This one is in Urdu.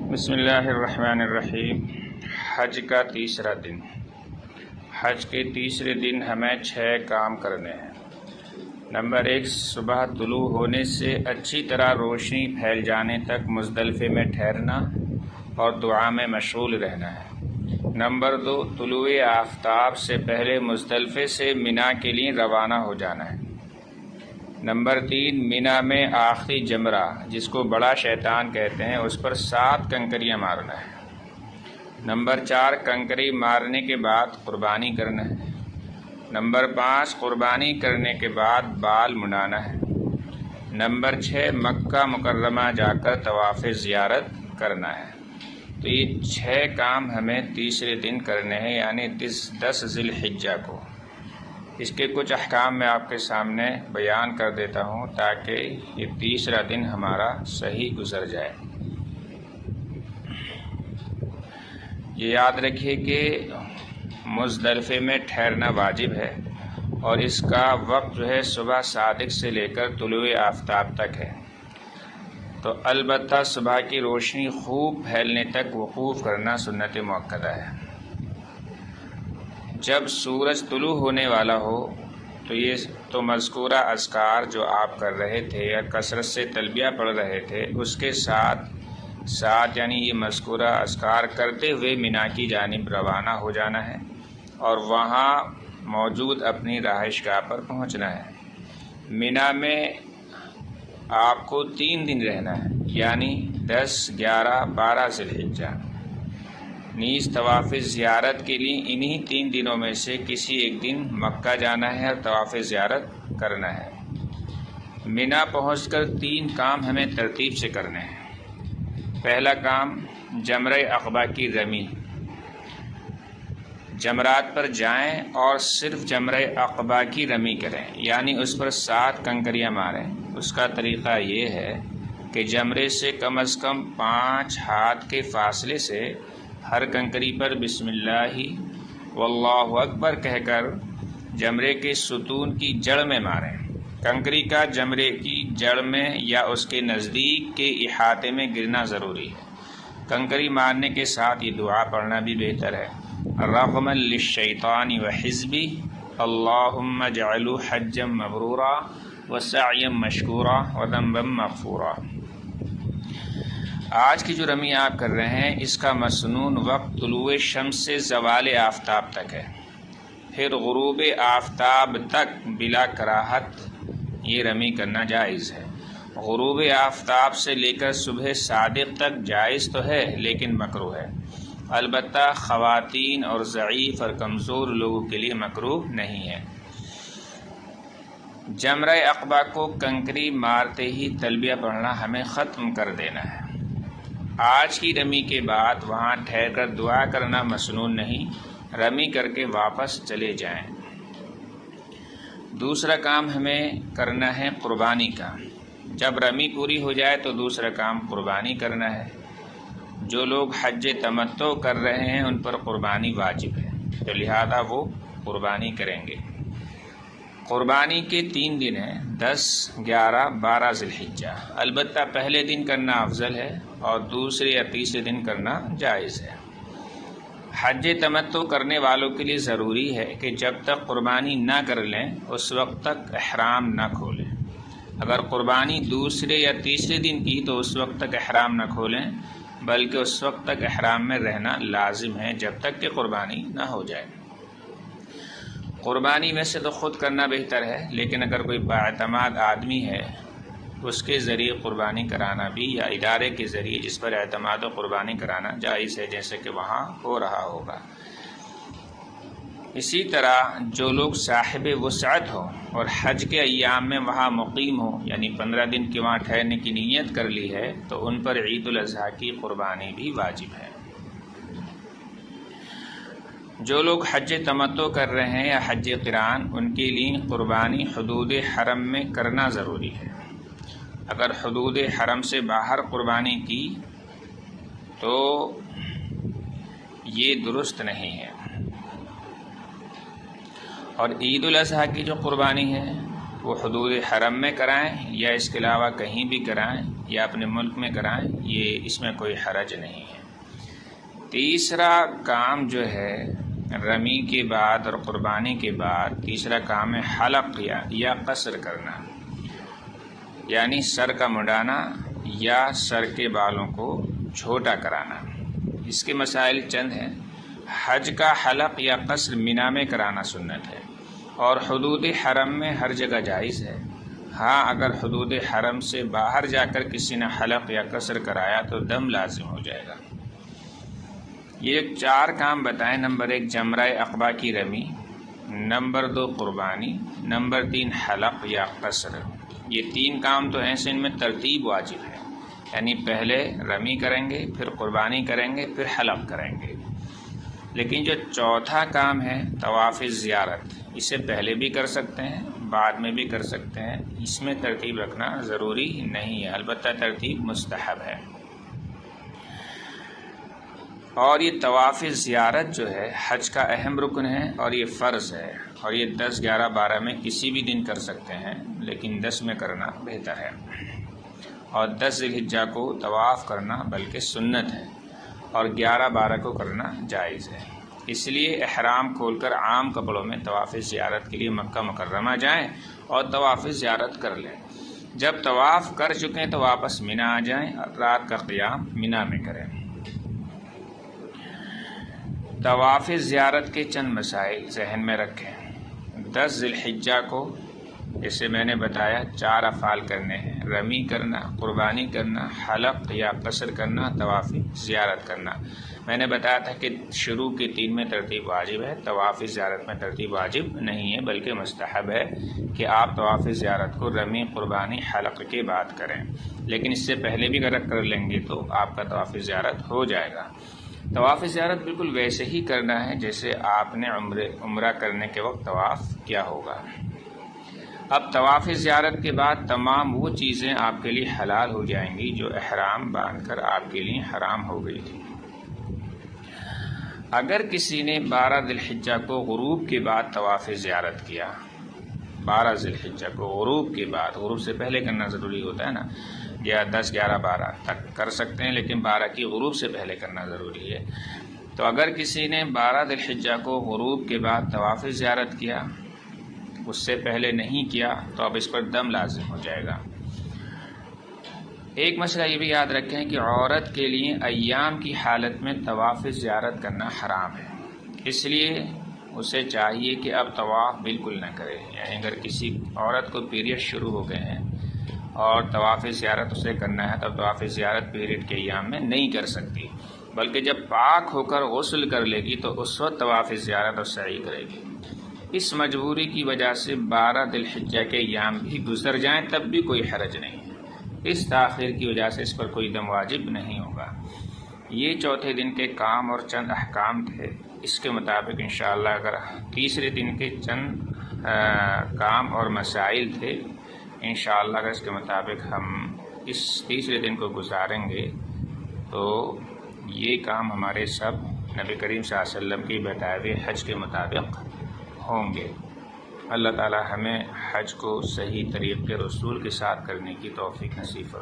بسم اللہ الرحمن الرحیم۔ حج کا تیسرا دن۔ حج کے تیسرے دن ہمیں 6 کام کرنے ہیں۔ نمبر 1، صبح طلوع ہونے سے اچھی طرح روشنی پھیل جانے تک مزدلفے میں ٹھہرنا اور دعا میں مشغول رہنا ہے۔ نمبر 2، طلوع آفتاب سے پہلے مزدلفے سے منا کے لیے روانہ ہو جانا ہے۔ نمبر 3، منا میں آخری جمرہ جس کو بڑا شیطان کہتے ہیں اس پر 7 کنکریاں مارنا ہے۔ نمبر 4، کنکری مارنے کے بعد قربانی کرنا ہے۔ نمبر 5، قربانی کرنے کے بعد بال منڈانا ہے۔ نمبر 6، مکہ مکرمہ جا کر طواف زیارت کرنا ہے۔ تو یہ 6 کام ہمیں تیسرے دن کرنے ہیں، یعنی 10 ذی الحجہ کو۔ اس کے کچھ احکام میں آپ کے سامنے بیان کر دیتا ہوں تاکہ یہ تیسرا دن ہمارا صحیح گزر جائے۔ یہ یاد رکھیے کہ مزدلفے میں ٹھہرنا واجب ہے اور اس کا وقت جو ہے صبح صادق سے لے کر طلوع آفتاب تک ہے۔ تو البتہ صبح کی روشنی خوب پھیلنے تک وقوف کرنا سنت مؤکدہ ہے۔ جب سورج طلوع ہونے والا ہو تو مذکورہ اذکار جو آپ کر رہے تھے یا کثرت سے تلبیہ پڑھ رہے تھے اس کے ساتھ یعنی یہ مذکورہ اذکار کرتے ہوئے منا کی جانب روانہ ہو جانا ہے اور وہاں موجود اپنی رہائش گاہ پر پہنچنا ہے۔ منا میں آپ کو 3 دن رہنا ہے، یعنی 10، 11، 12 ذی الحجہ۔ نیز طواف زیارت کے لیے انہی 3 دنوں میں سے کسی ایک دن مکہ جانا ہے اور طواف زیارت کرنا ہے۔ منا پہنچ کر 3 کام ہمیں ترتیب سے کرنے ہیں۔ پہلا کام، جمرہ عقبہ کی رمی۔ جمرات پر جائیں اور صرف جمرہ عقبہ کی رمی کریں، یعنی اس پر 7 کنکریاں ماریں۔ اس کا طریقہ یہ ہے کہ جمرے سے کم از کم 5 ہاتھ کے فاصلے سے ہر کنکری پر بسم اللہ واللہ اکبر کہہ کر جمرے کے ستون کی جڑ میں ماریں۔ کنکری کا جمرے کی جڑ میں یا اس کے نزدیک کے احاطے میں گرنا ضروری ہے۔ کنکری مارنے کے ساتھ یہ دعا پڑھنا بھی بہتر ہے، رغما للشیطان وحزبہ، اللہم اجعلہ حجا مبرورا وسعیا مشکورا وذنبا مغفورا۔ آج کی جو رمی آپ کر رہے ہیں اس کا مسنون وقت طلوع شمس سے زوال آفتاب تک ہے، پھر غروب آفتاب تک بلا کراہت یہ رمی کرنا جائز ہے۔ غروب آفتاب سے لے کر صبح صادق تک جائز تو ہے لیکن مکروہ ہے، البتہ خواتین اور ضعیف اور کمزور لوگوں کے لیے مکروہ نہیں ہے۔ جمرہ عقبہ کو کنکری مارتے ہی تلبیہ پڑھنا ہمیں ختم کر دینا ہے۔ آج کی رمی کے بعد وہاں ٹھہر کر دعا کرنا مسنون نہیں، رمی کر کے واپس چلے جائیں۔ دوسرا کام ہمیں کرنا ہے قربانی کا۔ جب رمی پوری ہو جائے تو دوسرا کام قربانی کرنا ہے۔ جو لوگ حج تمتع کر رہے ہیں ان پر قربانی واجب ہے، تو لہذا وہ قربانی کریں گے۔ قربانی کے 3 دن ہیں، 10، 11، 12 ذی الحجہ۔ البتہ پہلے دن کرنا افضل ہے اور دوسرے یا تیسرے دن کرنا جائز ہے۔ حج تمتع کرنے والوں کے لیے ضروری ہے کہ جب تک قربانی نہ کر لیں اس وقت تک احرام نہ کھولیں۔ اگر قربانی دوسرے یا تیسرے دن کی تو اس وقت تک احرام نہ کھولیں، بلکہ اس وقت تک احرام میں رہنا لازم ہے جب تک کہ قربانی نہ ہو جائے۔ قربانی میں سے تو خود کرنا بہتر ہے، لیکن اگر کوئی بااعتماد آدمی ہے اس کے ذریعے قربانی کرانا بھی، یا ادارے کے ذریعے جس پر اعتماد و قربانی کرانا جائز ہے، جیسے کہ وہاں ہو رہا ہوگا۔ اسی طرح جو لوگ صاحب وسعت ہوں اور حج کے ایام میں وہاں مقیم ہوں، یعنی 15 دن کے وہاں ٹھہرنے کی نیت کر لی ہے، تو ان پر عید الاضحیٰ کی قربانی بھی واجب ہے۔ جو لوگ حج تمتع کر رہے ہیں یا حج قران، ان کے لیے قربانی حدود حرم میں کرنا ضروری ہے۔ اگر حدود حرم سے باہر قربانی کی تو یہ درست نہیں ہے۔ اور عید الاضحیٰ کی جو قربانی ہے وہ حدود حرم میں کرائیں یا اس کے علاوہ کہیں بھی کرائیں، یا اپنے ملک میں کرائیں، یہ اس میں کوئی حرج نہیں ہے۔ تیسرا کام جو ہے رمی کے بعد اور قربانی کے بعد، تیسرا کام ہے حلق یا قصر کرنا، یعنی سر کا مڈانا یا سر کے بالوں کو چھوٹا کرانا۔ اس کے مسائل چند ہیں۔ حج کا حلق یا قصر مینا میں کرانا سنت ہے، اور حدود حرم میں ہر جگہ جائز ہے۔ ہاں، اگر حدود حرم سے باہر جا کر کسی نے حلق یا قصر کرایا تو دم لازم ہو جائے گا۔ یہ 4 کام بتائیں۔ نمبر 1 جمرہ عقبہ کی رمی، نمبر 2 قربانی، نمبر 3 حلق یا قصر۔ یہ 3 کام تو ایسے ان میں ترتیب واجب ہے، یعنی پہلے رمی کریں گے، پھر قربانی کریں گے، پھر حلق کریں گے۔ لیکن جو چوتھا کام ہے طواف زیارت، اسے پہلے بھی کر سکتے ہیں، بعد میں بھی کر سکتے ہیں، اس میں ترتیب رکھنا ضروری نہیں ہے، البتہ ترتیب مستحب ہے۔ اور یہ طواف زیارت جو ہے حج کا اہم رکن ہے اور یہ فرض ہے، اور یہ 10، 11، 12 میں کسی بھی دن کر سکتے ہیں، لیکن 10 میں کرنا بہتر ہے۔ اور 10 ذی الحجہ کو طواف کرنا بلکہ سنت ہے، اور 11، 12 کو کرنا جائز ہے۔ اس لیے احرام کھول کر عام کپڑوں میں طواف زیارت کے لیے مکہ مکرمہ جائیں اور طواف زیارت کر لیں۔ جب طواف کر چکیں تو واپس مینا آ جائیں اور رات کا قیام مینا میں کریں۔ طواف زیارت کے چند مسائل ذہن میں رکھیں۔ 10 ذی الحجہ کو، جیسے میں نے بتایا، 4 افعال کرنے ہیں: رمی کرنا، قربانی کرنا، حلق یا قصر کرنا، طواف زیارت کرنا۔ میں نے بتایا تھا کہ شروع کے 3 میں ترتیب واجب ہے، طواف زیارت میں ترتیب واجب نہیں ہے بلکہ مستحب ہے کہ آپ طواف زیارت کو رمی، قربانی، حلق کے بعد کریں، لیکن اس سے پہلے بھی اگر کر لیں گے تو آپ کا طواف زیارت ہو جائے گا۔ طواف زیارت بالکل ویسے ہی کرنا ہے جیسے آپ نے عمرہ کرنے کے وقت طواف کیا ہوگا۔ اب طواف زیارت کے بعد تمام وہ چیزیں آپ کے لیے حلال ہو جائیں گی جو احرام باندھ کر آپ کے لیے حرام ہو گئی تھی۔ اگر کسی نے 12 ذی الحجہ کو غروب کے بعد طواف زیارت کیا، 12 ذی الحجہ کو غروب کے بعد، غروب سے پہلے کرنا ضروری ہوتا ہے نا، یا 10، 11، 12 تک کر سکتے ہیں، لیکن 12 کی غروب سے پہلے کرنا ضروری ہے۔ تو اگر کسی نے 12 ذی الحجہ کو غروب کے بعد طواف زیارت کیا، اس سے پہلے نہیں کیا، تو اب اس پر دم لازم ہو جائے گا۔ ایک مسئلہ یہ بھی یاد رکھیں کہ عورت کے لیے ایام کی حالت میں طواف زیارت کرنا حرام ہے، اس لیے اسے چاہیے کہ اب طواف بالکل نہ کرے۔ یعنی اگر کسی عورت کو پیریڈ شروع ہو گئے ہیں اور طواف زیارت اسے کرنا ہے، تب طواف زیارت پیریڈ کے ایام میں نہیں کر سکتی، بلکہ جب پاک ہو کر غسل کر لے گی تو اس وقت طواف زیارت اور سعی کرے گی۔ اس مجبوری کی وجہ سے 12 ذی الحجہ کے ایام بھی گزر جائیں تب بھی کوئی حرج نہیں ہے۔ اس تاخیر کی وجہ سے اس پر کوئی دم واجب نہیں ہوگا۔ یہ چوتھے دن کے کام اور چند احکام تھے۔ اس کے مطابق انشاءاللہ اگر تیسرے دن کے چند کام اور مسائل تھے، انشاءاللہ اگر اس کے مطابق ہم اس تیسرے دن کو گزاریں گے تو یہ کام ہمارے سب نبی کریم صلی اللہ علیہ وسلم کی بتائے ہوئے حج کے مطابق ہوں گے۔ اللہ تعالی ہمیں حج کو صحیح طریقے رسول کے ساتھ کرنے کی توفیق نصیب فرمائے۔